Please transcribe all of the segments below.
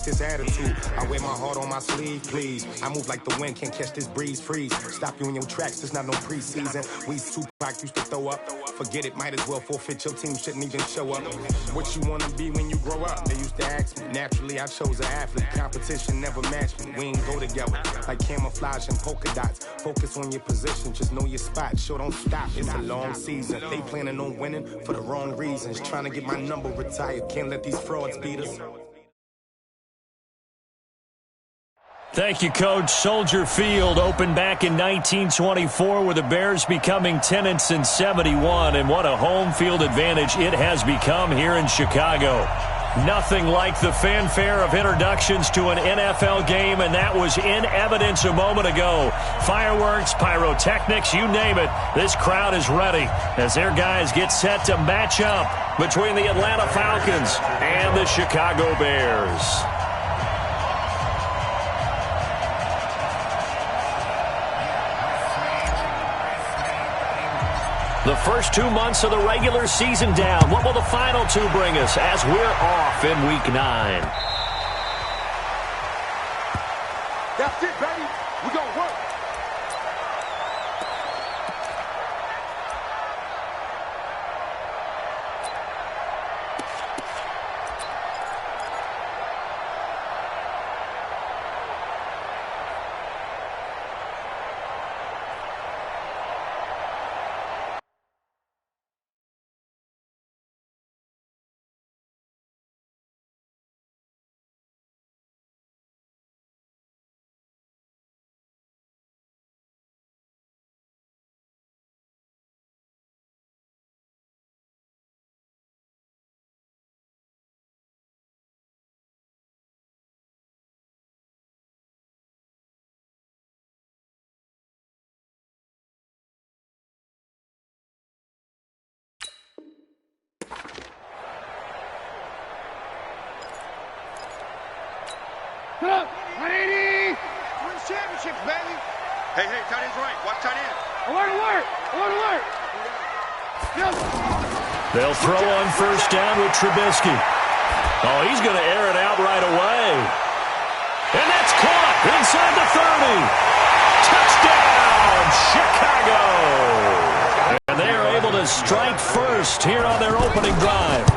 This attitude, I wear my heart on my sleeve, please. I move like the wind, can't catch this breeze, freeze. Stop you in your tracks, there's not no preseason. We Tupac used to throw up. Forget it, might as well forfeit. Your team shouldn't even show up. What you wanna be when you grow up? They used to ask me. Naturally, I chose an athlete. Competition never matched me. We ain't go together like camouflage and polka dots. Focus on your position, just know your spot. Sure, don't stop. It's a long season. They planning on winning for the wrong reasons. Trying to get my number retired. Can't let these frauds beat us. Thank you, Coach. Soldier Field opened back in 1924 with the Bears becoming 10-71, and what a home field advantage it has become here in Chicago. Nothing like the fanfare of introductions to an NFL game, and that was in evidence a moment ago. Fireworks, pyrotechnics, you name it. This crowd is ready as their guys get set to match up between the Atlanta Falcons and the Chicago Bears. The first 2 months of the regular season down. What will the final two bring us as we're off in Week 9? That's it, baby. We're going to work. Put up, 180! Win championships, baby! Hey, tight end's right. Watch tight end. Alert! They'll throw on first down with Trubisky. Oh, he's going to air it out right away. And that's caught inside the 30. Touchdown, Chicago! And they are able to strike first here on their opening drive.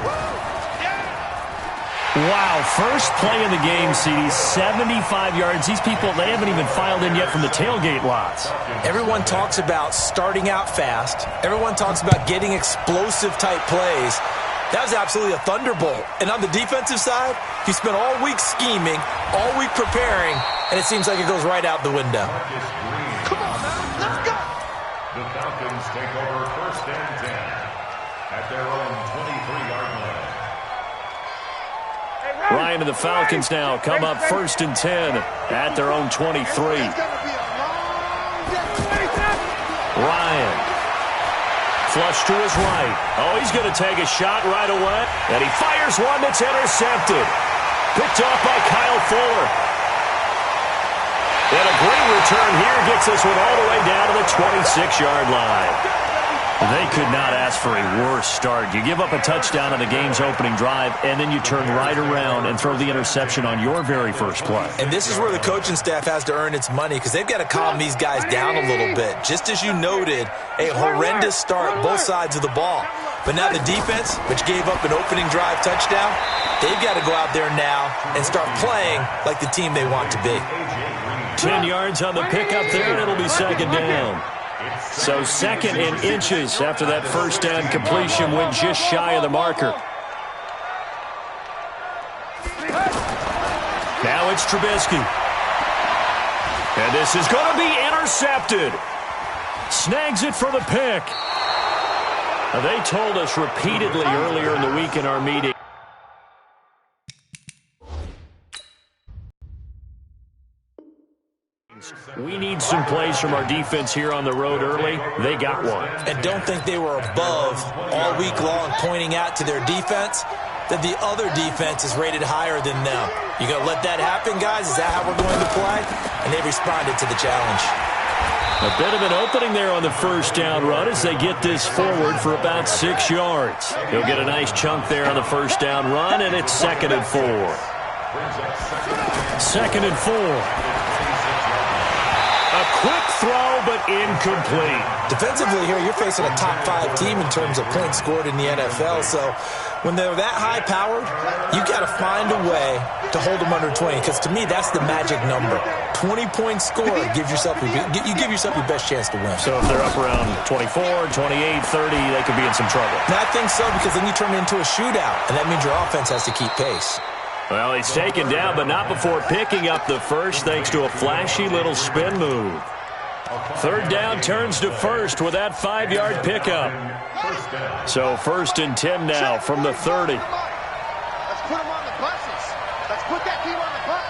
Wow, first play of the game, CD, 75 yards. These people, they haven't even filed in yet from the tailgate lots. Everyone talks about starting out fast. Everyone talks about getting explosive-type plays. That was absolutely a thunderbolt. And on the defensive side, you spent all week scheming, all week preparing, and it seems like it goes right out the window. Come on, man. Let's go. The Falcons take over first and 10 at their own 23-yard line. Ryan and the Falcons now come up first and 10 at their own 23. Ryan. Flush to his right. Oh, he's going to take a shot right away. And he fires one that's intercepted. Picked off by Kyle Fuller. And a great return here gets this one all the way down to the 26-yard line. They could not ask for a worse start. You give up a touchdown on the game's opening drive, and then you turn right around and throw the interception on your very first play. And this is where the coaching staff has to earn its money because they've got to calm these guys down a little bit. Just as you noted, a horrendous start, both sides of the ball. But now the defense, which gave up an opening drive touchdown, they've got to go out there now and start playing like the team they want to be. 10 yards on the pickup there, and it'll be second down. So second and inches after that first down completion went just shy of the marker. Now it's Trubisky. And this is going to be intercepted. Snags it for the pick. They told us repeatedly earlier in the week in our meeting. We need some plays from our defense here on the road early. They got one. And don't think they were above all week long pointing out to their defense that the other defense is rated higher than them. You going to let that happen, guys? Is that how we're going to play? And they responded to the challenge. A bit of an opening there on the first down run as they get this forward for about 6 yards. He'll get a nice chunk there on the first down run, and it's second and 4. Second and 4. A quick throw, but incomplete. Defensively here, you're facing a top 5 team in terms of points scored in the NFL. So when they're that high-powered, you got to find a way to hold them under 20. Because to me, that's the magic number. 20 points scored, you give yourself your best chance to win. So if they're up around 24, 28, 30, they could be in some trouble. And I think so, because then you turn it into a shootout, and that means your offense has to keep pace. Well, he's taken down, but not before picking up the first thanks to a flashy little spin move. Third down turns to first with that 5-yard pickup. So 1st and 10 now from the 30. Let's put them on the buses. Let's put that team on the bus.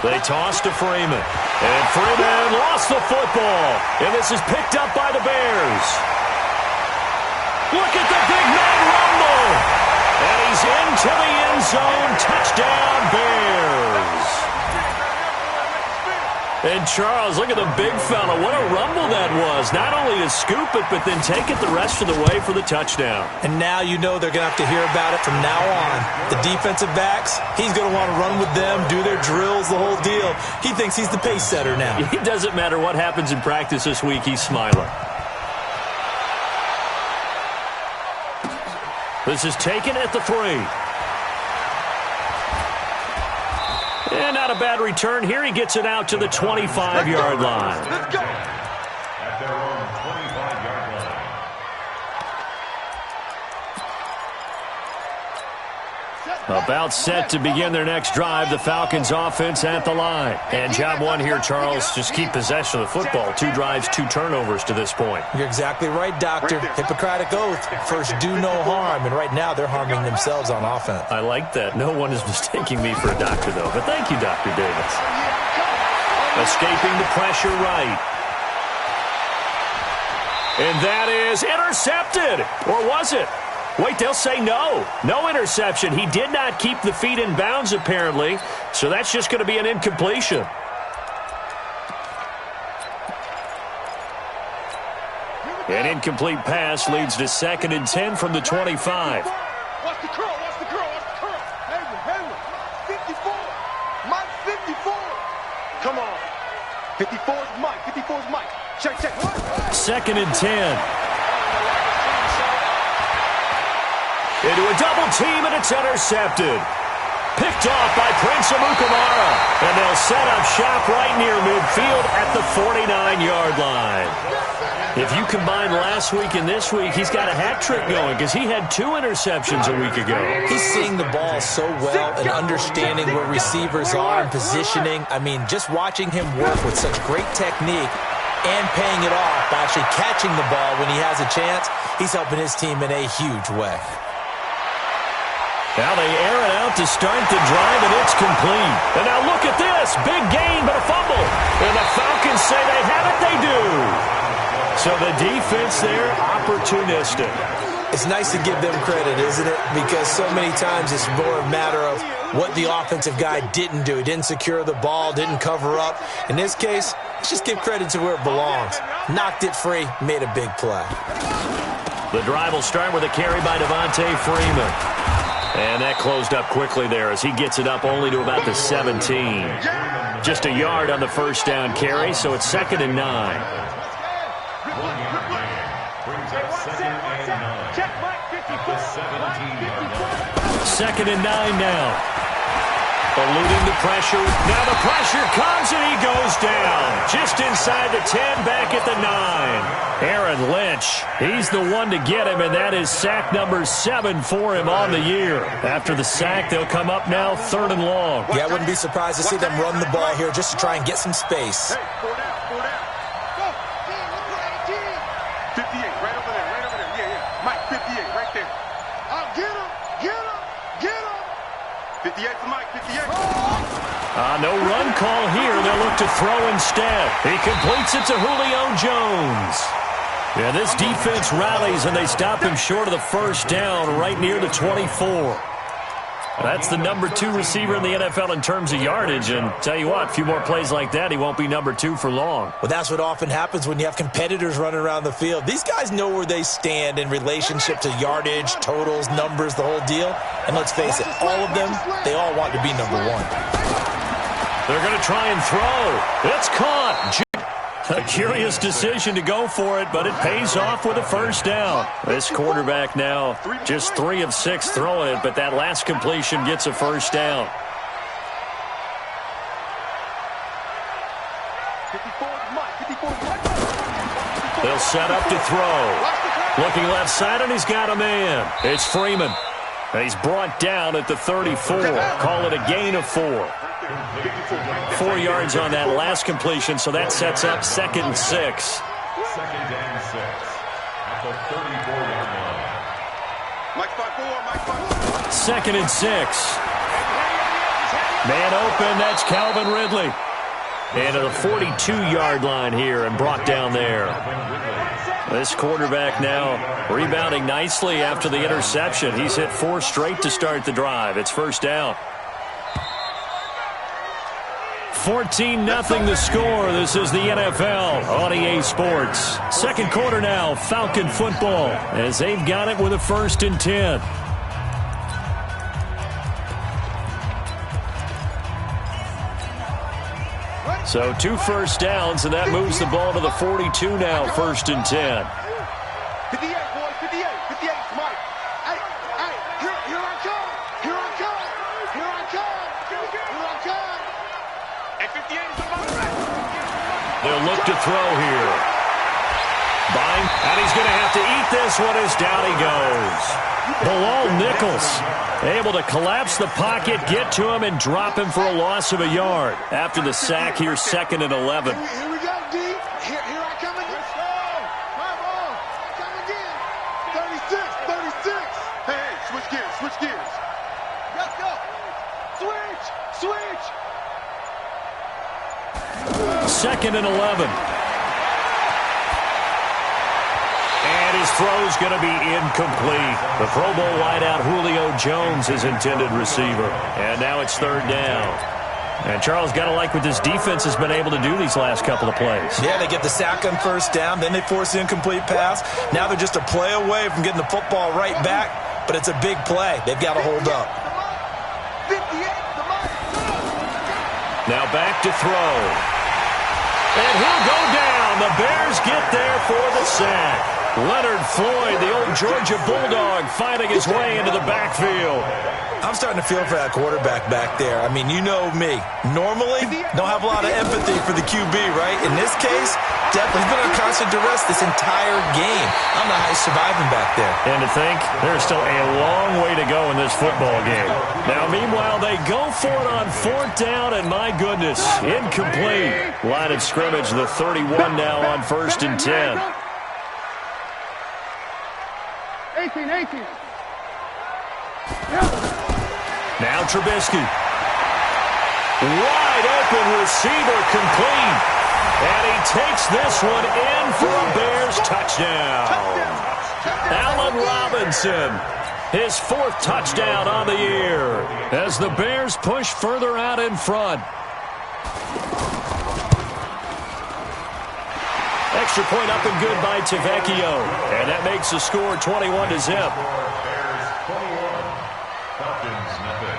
They toss to Freeman. And Freeman lost the football. And this is picked up by the Bears. Look at the big man rumble. And he's into the end zone. Touchdown, Bears. And Charles, look at the big fella. What a rumble that was. Not only to scoop it, but then take it the rest of the way for the touchdown. And now you know they're going to have to hear about it from now on. The defensive backs, he's going to want to run with them, do their drills, the whole deal. He thinks he's the pace setter now. It doesn't matter what happens in practice this week. He's smiling. This is taken at the 3. And not a bad return here. He gets it out to the 25-yard line. Let's go. At their own 25-yard line. About set to begin their next drive, the Falcons offense at the line. And job one here, Charles, just keep possession of the football. 2 drives, 2 turnovers to this point. You're exactly right, Doctor. Hippocratic oath. First, do no harm. And right now, they're harming themselves on offense. I like that. No one is mistaking me for a doctor, though. But thank you, Dr. Davis. Escaping the pressure right. And that is intercepted. Or was it? Wait, they'll say no. No interception. He did not keep the feet in bounds, apparently. So that's just going to be an incompletion. An incomplete pass leads to 2nd and 10 from the 25. Watch the curl, watch the curl, watch the curl. Hayward, 54. Mike, 54. Come on. 54 is Mike, 54 is Mike. Check. 2nd and 10. Into a double team, and it's intercepted. Picked off by Prince Amukamara. And they'll set up shop right near midfield at the 49-yard line. If you combine last week and this week, he's got a hat trick going because he had 2 interceptions a week ago. He's seeing the ball so well and understanding where receivers are and positioning. I mean, just watching him work with such great technique and paying it off by actually catching the ball when he has a chance, he's helping his team in a huge way. Now they air it out to start the drive, and it's complete. And now look at this. Big gain, but a fumble. And the Falcons say they have it, they do. So the defense there, opportunistic. It's nice to give them credit, isn't it? Because so many times it's more a matter of what the offensive guy didn't do. He didn't secure the ball, didn't cover up. In this case, let's just give credit to where it belongs. Knocked it free, made a big play. The drive will start with a carry by Devontae Freeman. And that closed up quickly there as he gets it up only to about the 17. Just a yard on the first down carry, so it's 2nd and 9. 1 yard gain brings up 2nd and 9. Check Mike, 54. The 17-yard line. 2nd and 9 now. Eluding the pressure. Now the pressure comes and he goes down. Just inside the 10, back at the 9. Aaron Lynch, he's the one to get him, and that is sack number 7 for him on the year. After the sack, they'll come up now 3rd and long. Yeah, I wouldn't be surprised to see them run the ball here just to try and get some space. Hey, 4 down. Go. 58, right over there. Yeah. Mike, 58, right there. Get him. 58 for Mike, 58. No run call here. They'll look to throw instead. He completes it to Julio Jones. Yeah, this defense rallies, and they stop him short of the first down right near the 24. That's the number 2 receiver in the NFL in terms of yardage, and tell you what, a few more plays like that, he won't be number 2 for long. Well, that's what often happens when you have competitors running around the field. These guys know where they stand in relationship to yardage, totals, numbers, the whole deal. And let's face it, all of them, they all want to be number 1. They're going to try and throw. It's caught. A curious decision to go for it, but it pays off with a first down. This quarterback now just 3 of 6 throwing it, but that last completion gets a first down. They'll set up to throw. Looking left side, and he's got a man. It's Freeman. He's brought down at the 34. Call it a gain of 4. 4 yards on that last completion, so that sets up 2nd and 6. 2nd and 6 at the 34-yard line. 2nd and 6. Man open, that's Calvin Ridley. And at the 42-yard line here and brought down there. This quarterback now rebounding nicely after the interception. He's hit 4 straight to start the drive. It's first down. 14-0 the score. This is the NFL on EA Sports. Second quarter now, Falcon football, as they've got it with a 1st and 10. So 2 first downs, and that moves the ball to the 42 now, 1st and 10. 58, boys, 58, 58, Mike. Hey, here I come, here I come, here I come, here I come. And 58 is the ball. They'll look to throw here. Buying, and he's going to have to eat this one as down he goes. Bilal Nichols able to collapse the pocket, get to him, and drop him for a loss of a yard. After the sack here, 2nd and 11. Here we go, D. Here I come again. My ball. Come again. 36, 36. Hey, switch gears, switch gears. Let's go. Switch. 2nd and 11. And his throw's going to be incomplete. The Pro Bowl wideout Julio Jones, his intended receiver. And now it's 3rd down. And Charles, got to like what this defense has been able to do these last couple of plays. Yeah, they get the sack on first down, then they force the incomplete pass. Now they're just a play away from getting the football right back, but it's a big play. They've got to hold up. 58, Now back to throw. And he'll go down. The Bears get there for the sack. Leonard Floyd, the old Georgia Bulldog, finding his way into the backfield. I'm starting to feel for that quarterback back there. I mean, you know me. Normally, don't have a lot of empathy for the QB, right? In this case, definitely been on constant duress this entire game. I don't know how he's surviving back there. And to think, there's still a long way to go in this football game. Now, meanwhile, they go for it on 4th down, and my goodness, incomplete. Line of scrimmage, the 31 now on 1st and 10. 18. Now Trubisky. Wide open receiver complete. And he takes this one in for a Bears touchdown. Allen Robinson, his 4th touchdown on the year as the Bears push further out in front. Extra point up and good by Tavecchio. And that makes the score 21-0.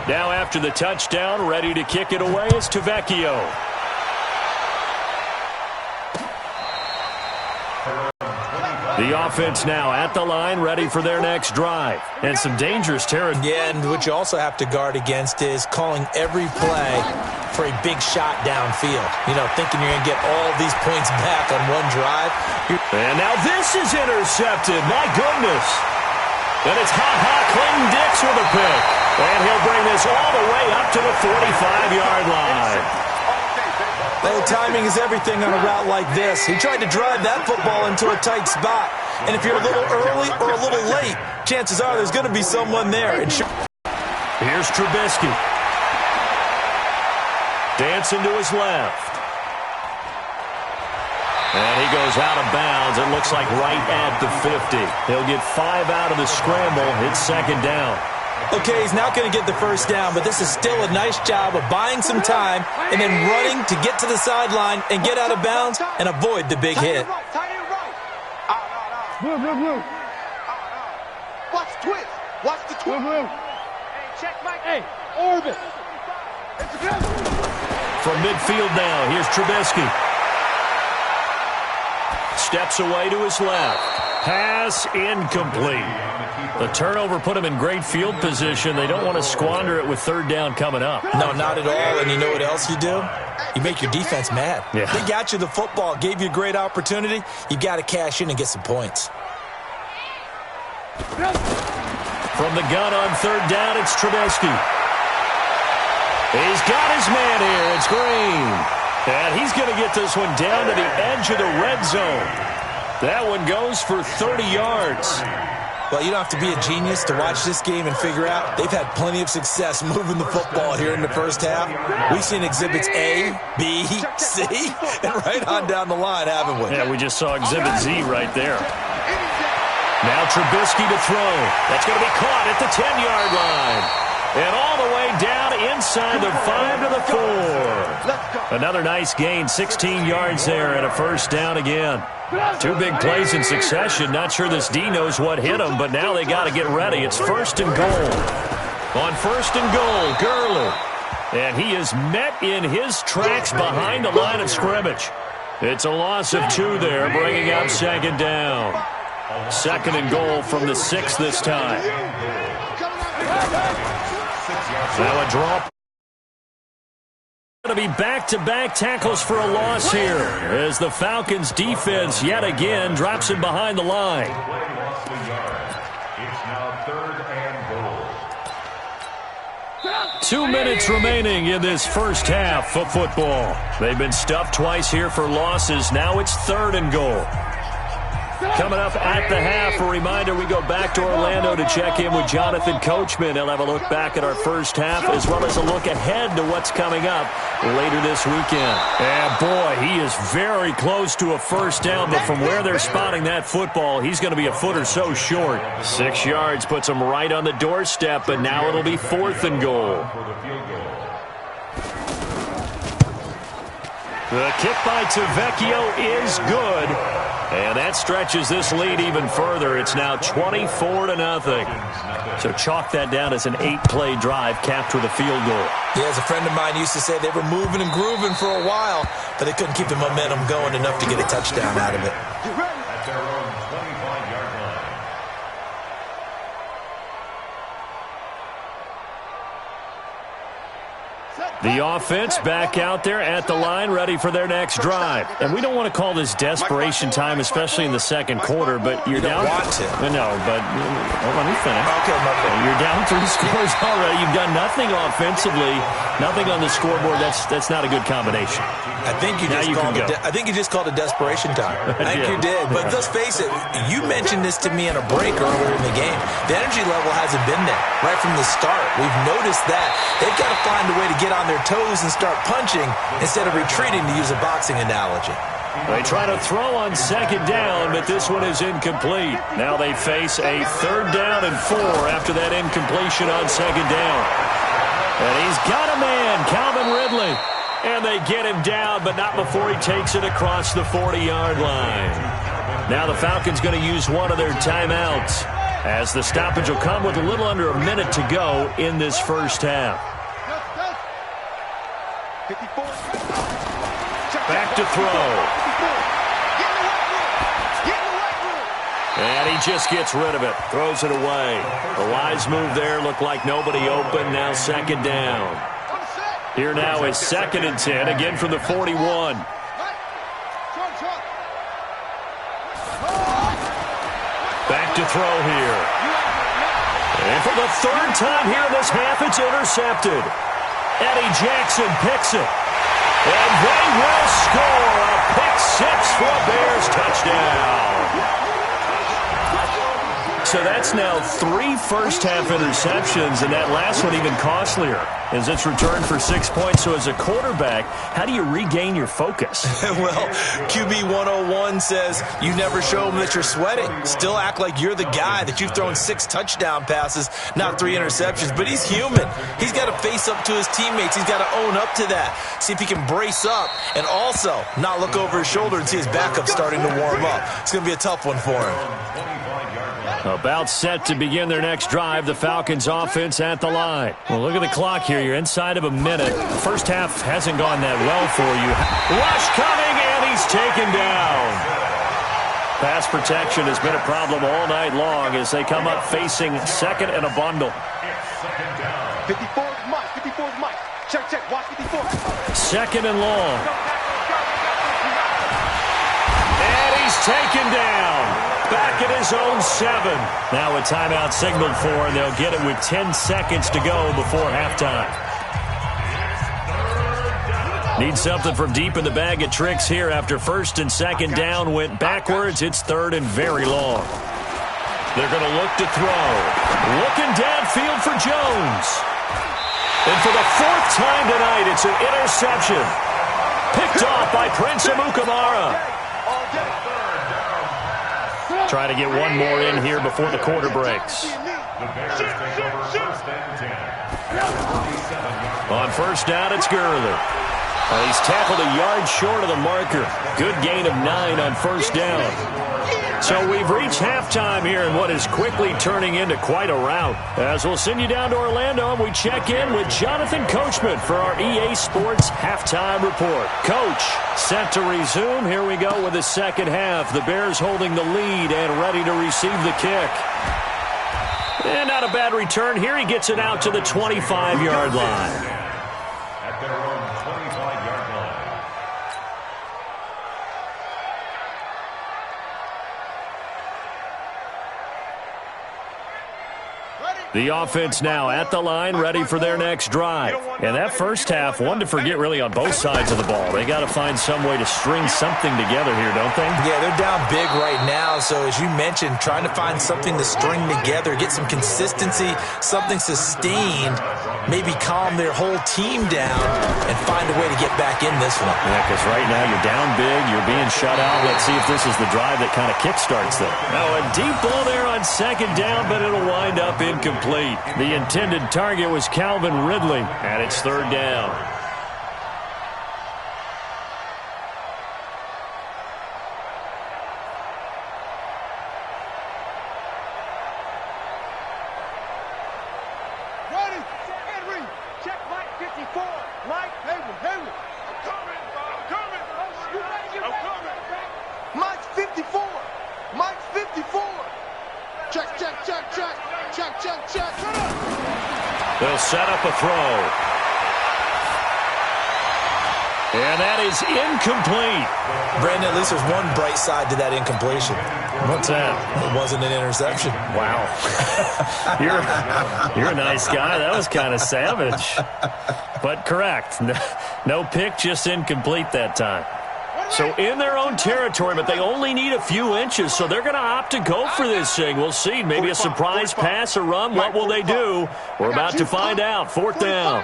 Now after the touchdown, ready to kick it away is Tavecchio. The offense now at the line, ready for their next drive. And some dangerous territory. Yeah, and what you also have to guard against is calling every play for a big shot downfield. You know, thinking you're going to get all these points back on one drive. And now this is intercepted. My goodness. And it's Clayton Dix with a pick. And he'll bring this all the way up to the 45-yard line. Well, timing is everything on a route like this. He tried to drive that football into a tight spot. And if you're a little early or a little late, chances are there's going to be someone there. Here's Trubisky. Dancing to his left. And he goes out of bounds. It looks like right at the 50. He'll get 5 out of the scramble. It's 2nd down. Okay, he's not going to get the first down, but this is still a nice job of buying some time and then running to get to the sideline and get out of bounds and avoid the big hit. Watch the twist. Watch the twist. Hey, check Mike. Hey, orbit. From midfield now, here's Trubisky. Steps away to his left. Pass incomplete. The turnover put him in great field position. They don't want to squander it with third down coming up. No, not at all. And you know what else you do? You make your defense mad. Yeah. They got you the football, gave you a great opportunity. You got to cash in and get some points. From the gun on third down, it's Trubisky. He's got his man here. It's Green. And he's going to get this one down to the edge of the red zone. That one goes for 30 yards. Well, you don't have to be a genius to watch this game and figure out they've had plenty of success moving the football here in the first half. We've seen exhibits A, B, C, and right on down the line, haven't we? Yeah, we just saw exhibit Z right there. Now Trubisky to throw. That's going to be caught at the 10-yard line. And all the way down inside the 5 to the 4. Another nice gain, 16 yards there and a first down again. Two big plays in succession. Not sure this D knows what hit him, but now they got to get ready. It's first and goal. On first and goal, Gurley. And he is met in his tracks behind the line of scrimmage. It's a loss of 2 there, bringing up second down. Second and goal from the 6 this time. Now a drop. Going to be back-to-back tackles for a loss here as the Falcons defense yet again drops him behind the line. It's now third and goal. 2 minutes remaining in this first half of football. They've been stuffed twice here for losses. Now it's third and goal. Coming up at the half, a reminder, we go back to Orlando to check in with Jonathan Coachman. He'll have a look back at our first half as well as a look ahead to what's coming up later this weekend. And boy, he is very close to a first down, but from where they're spotting that football, he's going to be a foot or so short. 6 yards puts him right on the doorstep, but now it'll be fourth and goal. The kick by Tavecchio is good. And that stretches this lead even further. It's now 24-0. So chalk that down as an 8-play drive capped with a field goal. Yeah, as a friend of mine used to say, they were moving and grooving for a while, but they couldn't keep the momentum going enough to get a touchdown out of it. At their own 25-yard line. The offense back out there at the line, ready for their next drive. And we don't want to call this desperation time, especially in the second quarter, but you're down. Want to. No, but let me finish. Okay. You're down 3 scores already. You've done nothing offensively, nothing on the scoreboard. That's not a good combination. I think you just called it desperation time. I think you did. But let's face it, you mentioned this to me on a break earlier in the game. The energy level hasn't been there right from the start. We've noticed that. They've got to find a way to get on their toes and start punching instead of retreating, to use a boxing analogy. They try to throw on second down, but this one is incomplete. Now they face a third down and 4 after that incompletion on second down. And he's got a man, Calvin Ridley. And they get him down, but not before he takes it across the 40-yard line. Now the Falcons going to use one of their timeouts, as the stoppage will come with a little under a minute to go in this first half. Back to throw. And he just gets rid of it. Throws it away. The wise move there. Looked like nobody open. Now second down. Here now is second and 10. Again from the 41. Back to throw here. And for the third time here in this half, it's intercepted. Eddie Jackson picks it. And they will score a pick 6 for a Bears touchdown. so that's now 3 first-half interceptions, and that last one even costlier as it's returned for 6 points. So as a quarterback, how do you regain your focus? Well, QB 101 says you never show them that you're sweating. Still act like you're the guy, that you've thrown 6 touchdown passes, not 3 interceptions. But he's human. He's got to face up to his teammates. He's got to own up to that. See if he can brace up and also not look over his shoulder and see his backup starting to warm up. It's going to be a tough one for him. About set to begin their next drive, the Falcons offense at the line. Well, look at the clock here. You're inside of a minute. First half hasn't gone that well for you. Rush coming, and he's taken down. Pass protection has been a problem all night long as they come up facing second and a bundle. 54 is Mike. 54 is Mike. Check, check. Watch 54. Second and long. And he's taken down. Back at his own 7. Now a timeout signaled for, and they'll get it with 10 seconds to go before halftime. Need something from deep in the bag of tricks here after first and second down went backwards. It's third and very long. They're going to look to throw. Looking downfield for Jones. And for the 4th time tonight, it's an interception. Picked off by Prince Amukamara. Try to get one more in here before the quarter breaks. On first down, it's Gurley. He's tackled a yard short of the marker. Good gain of 9 on first down. So we've reached halftime here in what is quickly turning into quite a rout. As we'll send you down to Orlando, and we check in with Jonathan Coachman for our EA Sports Halftime Report. Coach, set to resume. Here we go with the second half. The Bears holding the lead and ready to receive the kick. And not a bad return here. He gets it out to the 25-yard line. At their own 25-yard line. The offense now at the line, ready for their next drive. And that first half, one to forget really on both sides of the ball. They got to find some way to string something together here, don't they? Yeah, they're down big right now. So as you mentioned, trying to find something to string together, get some consistency, something sustained, maybe calm their whole team down and find a way to get back in this one. Yeah, because right now you're down big, you're being shut out. Let's see if this is the drive that kind of kickstarts them. Now a deep ball there on second down, but it'll wind up incomplete. The intended target was Calvin Ridley, and it's third down. Ready. Henry. Check Mike 54. Mike Henry. Henry. I'm coming. I'm coming. I'm coming. Mike's 54. Mike's 54. Check, check, check, check. Check, check, check. They'll set up a throw. And that is incomplete. Brandon, at least there's one bright side to that incompletion. What's that? It wasn't an interception. Wow. You're a nice guy. That was kind of savage. But correct. No pick, just incomplete that time. So in their own territory, but they only need a few inches, so they're going to opt to go for this thing. We'll see. Maybe a surprise pass or run. What will they do? We're about to find out. Fourth down.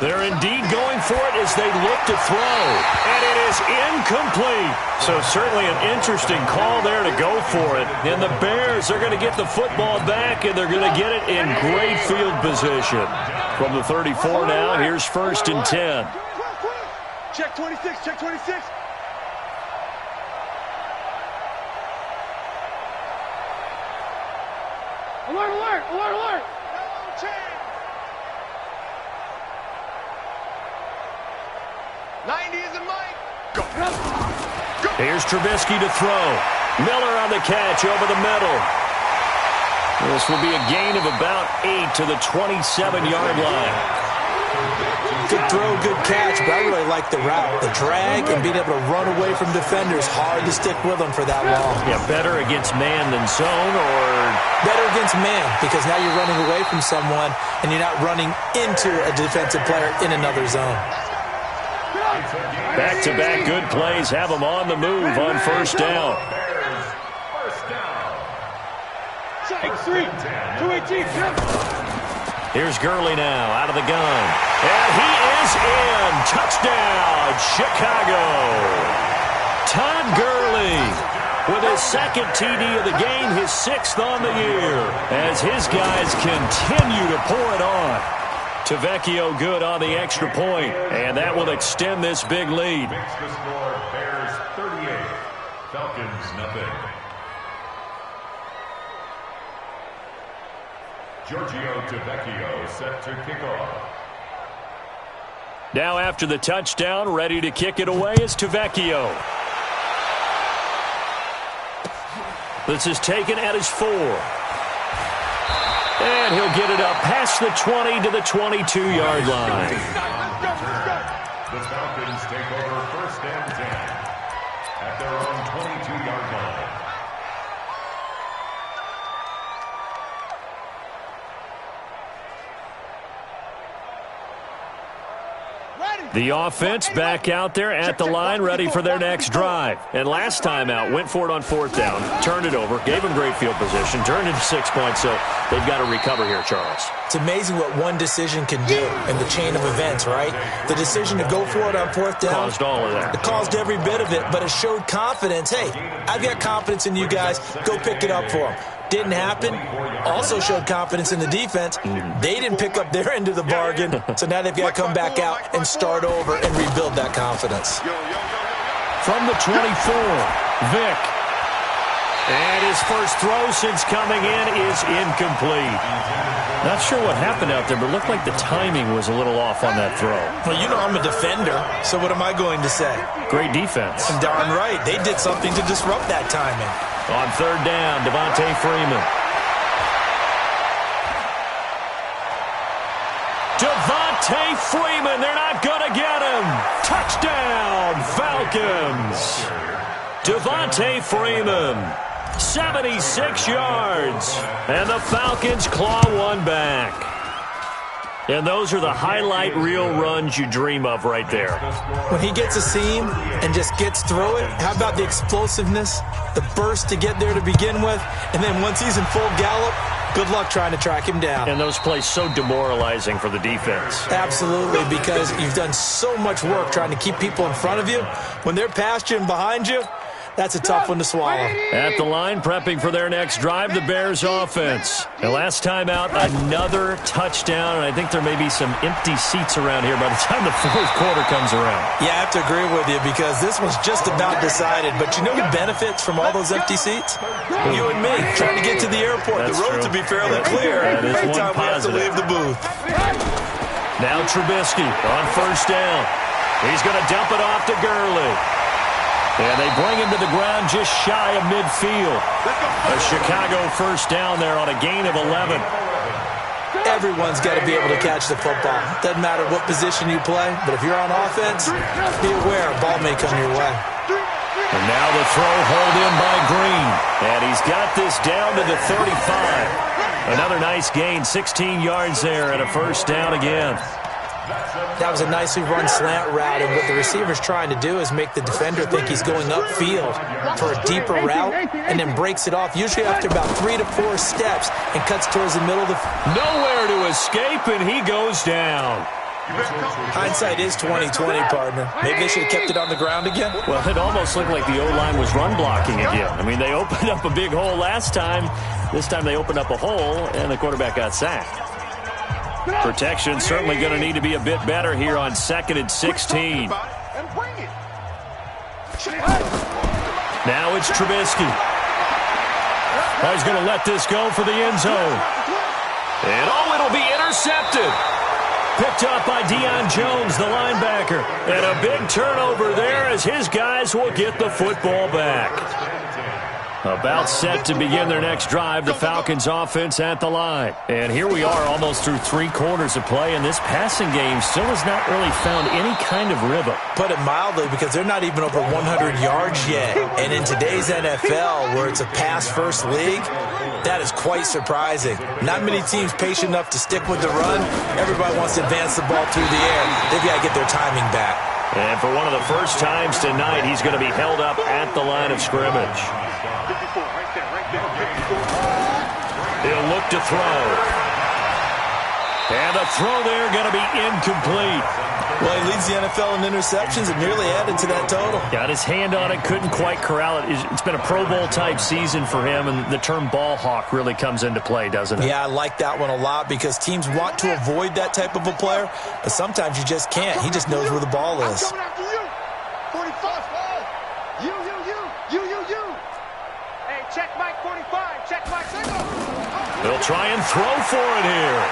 They're indeed going for it as they look to throw. And it is incomplete. So certainly an interesting call there to go for it. And the Bears are going to get the football back, and they're going to get it in great field position. From the 34 now, here's first and 10. Check 26, check 26. Alert, alert, alert, alert. No change. 90 is a Mike. Go. Go. Here's Trubisky to throw. Miller on the catch over the middle. This will be a gain of about 8 to the 27-yard line. Good throw, good catch, but I really like the route. The drag and being able to run away from defenders, hard to stick with them for that long. Yeah, better against man than zone, or? Better against man, because now you're running away from someone and you're not running into a defensive player in another zone. Back-to-back good plays have them on the move on first down. First down. Here's Gurley now, out of the gun. And he is in. Touchdown, Chicago. Todd Gurley with his second TD of the game, his 6th on the year, as his guys continue to pour it on. Tavecchio good on the extra point, and that will extend this big lead. Makes the score Bears 38, Falcons nothing. Giorgio Tavecchio set to kick off. Now after the touchdown, ready to kick it away is Tavecchio. This is taken at his 4. And he'll get it up past the 20 to the 22-yard line. The Falcons take over 1st and 10 at their own 22-yard line. The offense back out there at the line, ready for their next drive. And last time out, went for it on 4th down, turned it over, gave them great field position, turned into 6 points, so they've got to recover here, Charles. It's amazing what one decision can do in the chain of events, right? The decision to go for it on 4th down. Caused all of that. It caused every bit of it, but it showed confidence. Hey, I've got confidence in you guys. Go pick it up for them. Didn't happen. Also showed confidence in the defense. They didn't pick up their end of the bargain, so now they've got to come back out and start over and rebuild that confidence. From the 24, Vick. And his first throw since coming in is incomplete. Not sure what happened out there, but it looked like the timing was a little off on that throw. Well, you know I'm a defender, so what am I going to say? Great defense. And darn right, they did something to disrupt that timing. On 3rd down, Devontae Freeman. Devontae Freeman, they're not going to get him. Touchdown, Falcons. Devontae Freeman, 76 yards. And the Falcons claw one back. And those are the highlight reel runs you dream of right there. When he gets a seam and just gets through it, how about the explosiveness, the burst to get there to begin with, and then once he's in full gallop, good luck trying to track him down. And those plays so demoralizing for the defense. Absolutely, because you've done so much work trying to keep people in front of you. When they're past you and behind you, that's a tough one to swallow. At the line, prepping for their next drive, the Bears offense. The last time out, another touchdown, and I think there may be some empty seats around here by the time the 4th quarter comes around. Yeah, I have to agree with you because this one's just about decided. But you know who benefits from all those empty seats? You and me, trying to get to the airport. That's the road true. to be fairly clear every time we have to leave the booth. Now Trubisky on 1st down. He's going to dump it off to Gurley. And they bring him to the ground just shy of midfield. A Chicago 1st down there on a gain of 11. Everyone's got to be able to catch the football. Doesn't matter what position you play, but if you're on offense, be aware a ball may come your way. And now the throw hauled in by Green. And he's got this down to the 35. Another nice gain, 16 yards there and a 1st down again. That was a nicely run slant route, and what the receiver's trying to do is make the defender think he's going upfield for a deeper route and then breaks it off, usually after about 3 to 4 steps, and cuts towards the middle of the... Nowhere to escape, and he goes down. Hindsight is 20/20, partner. Maybe they should have kept it on the ground again. Well, it almost looked like the O-line was run blocking again. I mean, they opened up a big hole last time. This time they opened up a hole, and the quarterback got sacked. Protection certainly going to need to be a bit better here on 2nd and 16. Now it's Trubisky. He's going to let this go for the end zone. And it'll be intercepted. Picked up by Deion Jones, the linebacker. And a big turnover there as his guys will get the football back. About set to begin their next drive, the Falcons offense at the line. And here we are almost through 3 quarters of play, and this passing game still has not really found any kind of rhythm. Put it mildly, because they're not even over 100 yards yet. And in today's NFL, where it's a pass-first league, that is quite surprising. Not many teams patient enough to stick with the run. Everybody wants to advance the ball through the air. They've got to get their timing back. And for one of the first times tonight, he's going to be held up at the line of scrimmage. They'll look to throw. And the throw there going to be incomplete. Well, he leads the NFL in interceptions and nearly added to that total. Got his hand on it, couldn't quite corral it. It's been a Pro Bowl-type season for him, and the term ball hawk really comes into play, doesn't it? Yeah, I like that one a lot because teams want to avoid that type of a player, but sometimes you just can't. He just knows where the ball is. I'm coming after you. 45. You. Hey, check Mike 45. Check Mike. They'll try and throw for it here.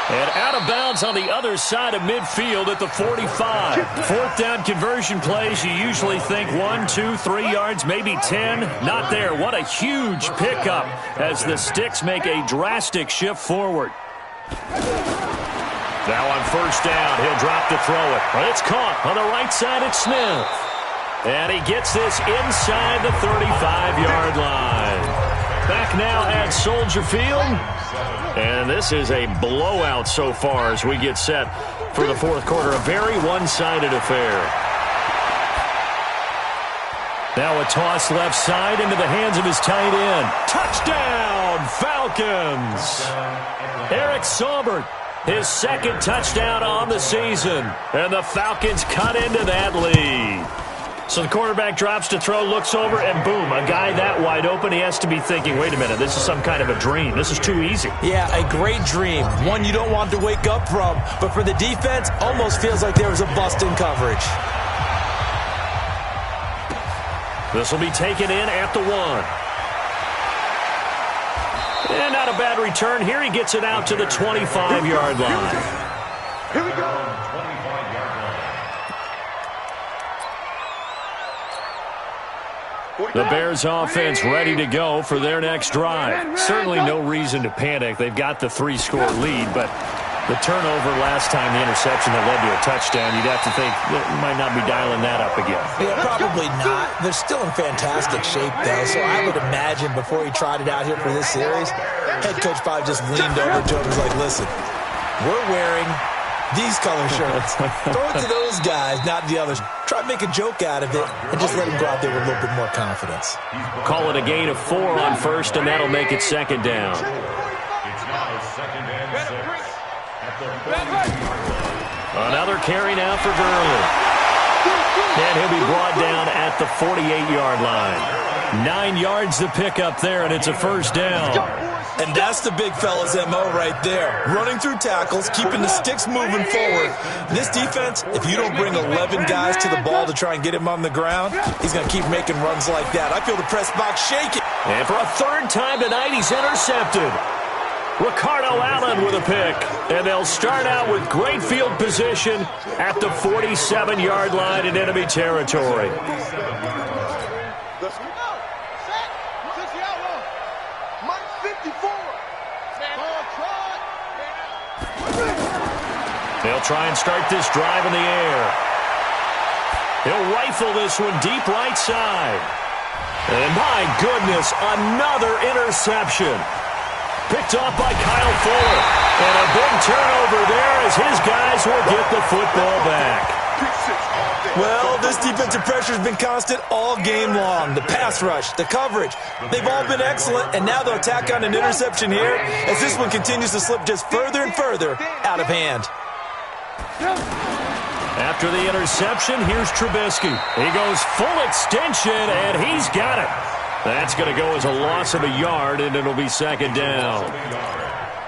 And out of bounds on the other side of midfield at the 45. Fourth down conversion plays, you usually think 1, 2, 3 yards, maybe 10. Not there. What a huge pickup as the Sticks make a drastic shift forward. Now on first down, he'll drop to throw it. But it's caught on the right side at Smith. And he gets this inside the 35-yard line. Back now at Soldier Field. And this is a blowout so far as we get set for the fourth quarter. A very one-sided affair. Now a toss left side into the hands of his tight end. Touchdown, Falcons! Eric Saubert, his second touchdown on the season. And the Falcons cut into that lead. So the quarterback drops to throw, looks over, and boom, a guy that wide open, he has to be thinking, wait a minute, this is some kind of a dream. This is too easy. Yeah, a great dream. One you don't want to wake up from. But for the defense, almost feels like there was a bust in coverage. This will be taken in at the 1. And not a bad return. Here he gets it out to the 25-yard line. Here we go. The Bears offense ready to go for their next drive. Certainly no reason to panic. They've got the 3-score lead, but the turnover last time, the interception that led to a touchdown, you'd have to think that you might not be dialing that up again. Yeah, probably not. They're still in fantastic shape, though, so I would imagine before he tried it out here for this series, head coach probably just leaned over to him and was like, listen, we're wearing these color shirts. Throw it to those guys, not the others. Try to make a joke out of it and just let them go out there with a little bit more confidence. Call it a gain of 4 on first, and that'll make it second down. It's now 2nd and 6 at the 40. Another carry now for Gurley. And he'll be brought down at the 48-yard line. 9 yards to pick up there, and it's a first down. And that's the big fella's MO right there. Running through tackles, keeping the sticks moving forward. This defense, if you don't bring 11 guys to the ball to try and get him on the ground, he's going to keep making runs like that. I feel the press box shaking. And for a third time tonight, he's intercepted. Ricardo Allen with a pick. And they'll start out with great field position at the 47-yard line in enemy territory. They'll try and start this drive in the air. He'll rifle this one deep right side. And my goodness, another interception. Picked off by Kyle Fuller. And a big turnover there as his guys will get the football back. Well, this defensive pressure has been constant all game long. The pass rush, the coverage, they've all been excellent, and now they'll tack on an interception here as this one continues to slip just further and further out of hand. After the interception, here's Trubisky. He goes full extension, and he's got it. That's going to go as a loss of a yard, and it'll be second down.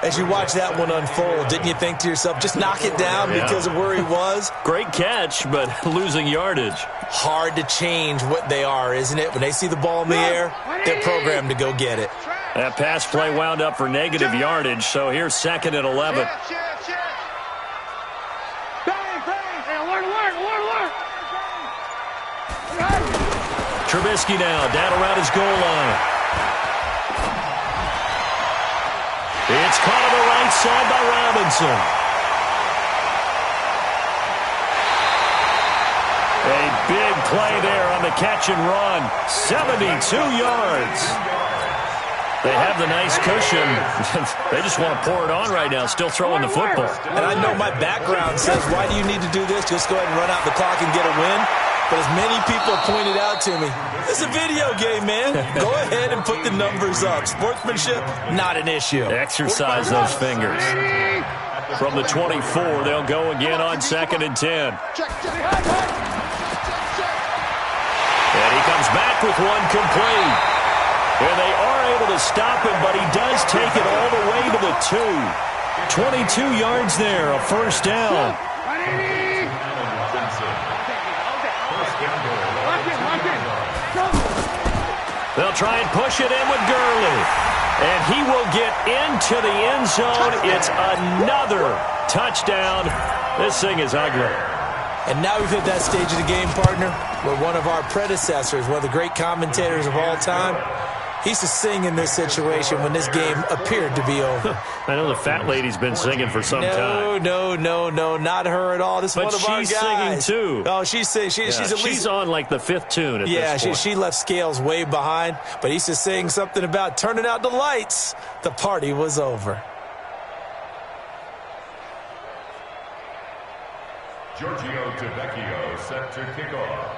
As you watch that one unfold, didn't you think to yourself, just knock it down because of where he was? Great catch, but losing yardage. Hard to change what they are, isn't it? When they see the ball in the air, they're programmed to go get it. That pass play wound up for negative yardage, so here's second and 11. Trubisky now down around his goal line. It's caught on the right side by Robinson. A big play there on the catch and run. 72 yards. They have the nice cushion. They just want to pour it on right now, still throwing the football. And I know my background says, why do you need to do this? Just go ahead and run out the clock and get a win. But as many people pointed out to me, it's a video game, man. Go ahead and put the numbers up. Sportsmanship, not an issue. Exercise those fingers. From the 24, they'll go again on 2nd and 10. And he comes back with one complete. And they are able to stop him, but he does take it all the way to the 2. 22 yards there, a first down. They'll try and push it in with Gurley. And he will get into the end zone. It's another touchdown. This thing is ugly. And now we've hit that stage of the game, partner, where one of our predecessors, one of the great commentators of all time, he used to sing in this situation when this game appeared to be over. I know the fat lady's been singing for some time. No, not her at all. This is one of our guys. But she's singing too. Oh, she's at least... She's on like the 5th tune at this point. She left Scales way behind, but he used to sing something about turning out the lights. The party was over. Giorgio Tavecchio set to kick off.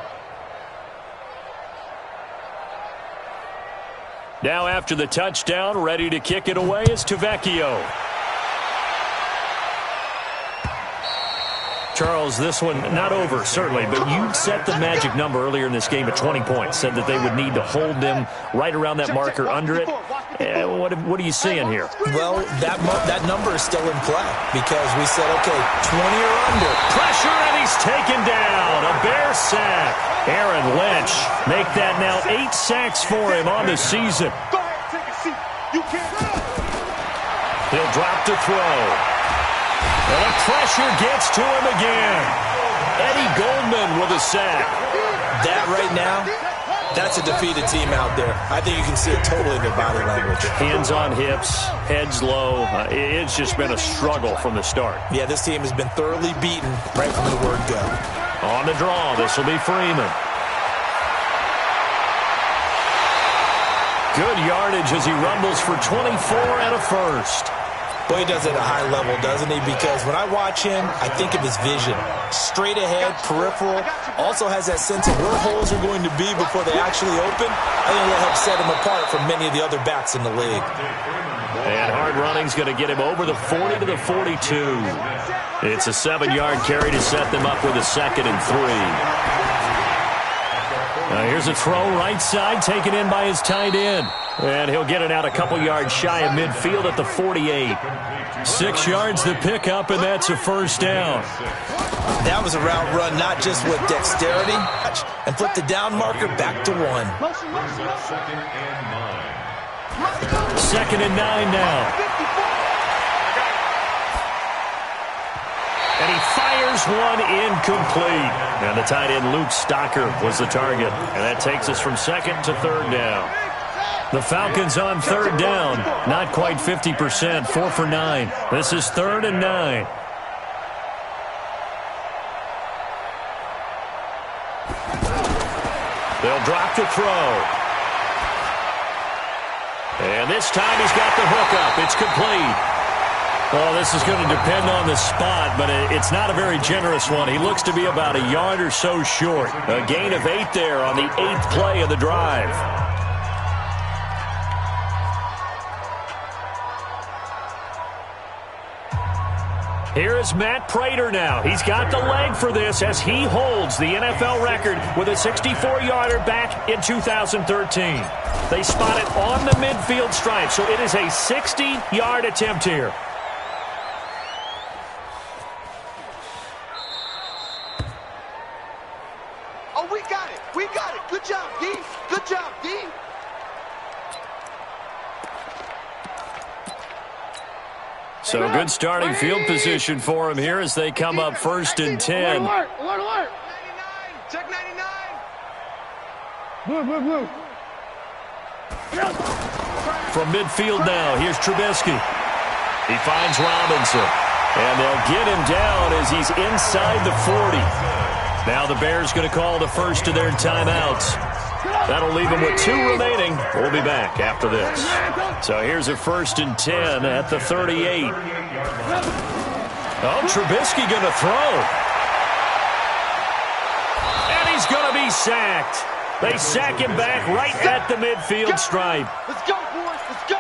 Now after the touchdown, ready to kick it away is Tavecchio. Charles, this one not over, certainly, but you set the magic number earlier in this game at 20 points, said that they would need to hold them right around that marker under it. What are you seeing here? Well, that number is still in play because we said, okay, 20 or under. Pressure, and he's taken down. A Bear sack. Aaron Lynch make that now 8 sacks for him on the season. Go ahead, take a seat. You can't. He'll drop to throw. And the pressure gets to him again. Eddie Goldman with a sack. That right now, that's a defeated team out there. I think you can see it totally in their body language. Hands on hips, heads low. It's just been a struggle from the start. Yeah, this team has been thoroughly beaten right from the word go. On the draw, this will be Freeman. Good yardage as he rumbles for 24 and a first. Boy, he does it at a high level, doesn't he? Because when I watch him, I think of his vision. Straight ahead, peripheral. Also has that sense of where holes are going to be before they actually open. I think that'll help set him apart from many of the other backs in the league. And hard running's going to get him over the 40 to the 42. It's a 7-yard carry to set them up with a 2nd and 3. Now here's a throw right side taken in by his tight end. And he'll get it out a couple yards shy of midfield at the 48. 6 yards to pick up, and that's a first down. That was a route run, not just with dexterity, and flip the down marker back to 1. Second and 9 now. And he fires one incomplete. And the tight end Luke Stocker was the target. And that takes us from 2nd to 3rd down. The Falcons on 3rd down. Not quite 50%. 4 for 9. This is 3rd and 9. They'll drop to throw. And this time he's got the hook up. It's complete. Well, this is going to depend on the spot, but it's not a very generous one. He looks to be about a yard or so short. A gain of 8 there on the 8th play of the drive. Here is Matt Prater now. He's got the leg for this as he holds the NFL record with a 64-yarder back in 2013. They spot it on the midfield stripe, so it is a 60-yard attempt here. Oh, we got it. We got it. Good job, D. Good job, D. So good starting field position for him here as they come up 1st and 10. Alert, alert, alert. 99. Check 99. Blue. From midfield now, here's Trubisky. He finds Robinson. And they'll get him down as he's inside the 40. Now the Bears going to call the first of their timeouts. That'll leave them with 2 remaining. We'll be back after this. So here's a 1st and 10 at the 38. Oh, Trubisky going to throw. And he's going to he's sacked. They sack him back right at the midfield stripe. Let's go, boys. Let's go.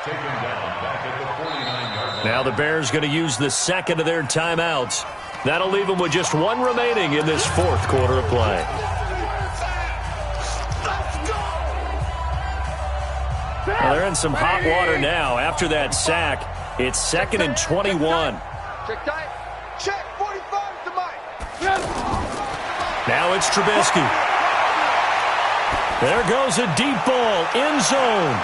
Taken down back at the 49-yard line. Now the Bears going to use the second of their timeouts. That'll leave them with just one remaining in this fourth quarter of play. Well, they're in some hot water now. After that sack, it's 2nd and 21. Check tight. Check 45 to Mike. Yes. Now it's Trubisky. There goes a deep ball, end zone.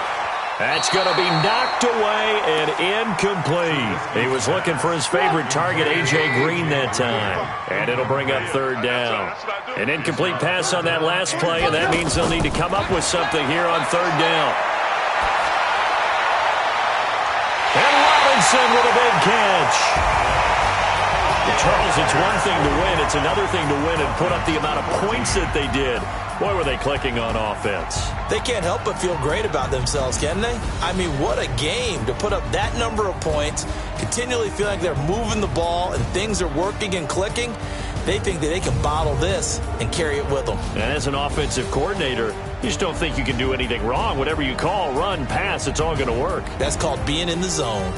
That's going to be knocked away and incomplete. He was looking for his favorite target, A.J. Green, that time. And it'll bring up third down. An incomplete pass on that last play, and that means they'll need to come up with something here on third down. And Robinson with a big catch. Charles, it's one thing to win. It's another thing to win and put up the amount of points that they did. Boy, were they clicking on offense. They can't help but feel great about themselves, can they? I mean, what a game to put up that number of points, continually feel like they're moving the ball and things are working and clicking. They think that they can bottle this and carry it with them. And as an offensive coordinator, you just don't think you can do anything wrong. Whatever you call, run, pass, it's all going to work. That's called being in the zone.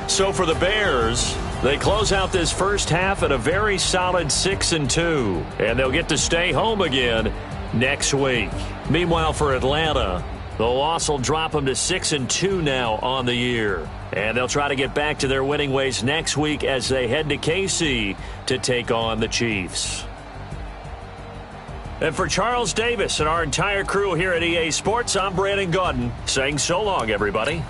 So for the Bears, they close out this first half at a very solid 6-2, and they'll get to stay home again next week. Meanwhile, for Atlanta, the loss will drop them to 6-2 now on the year, and they'll try to get back to their winning ways next week as they head to KC to take on the Chiefs. And for Charles Davis and our entire crew here at EA Sports, I'm Brandon Gaudin saying so long, everybody.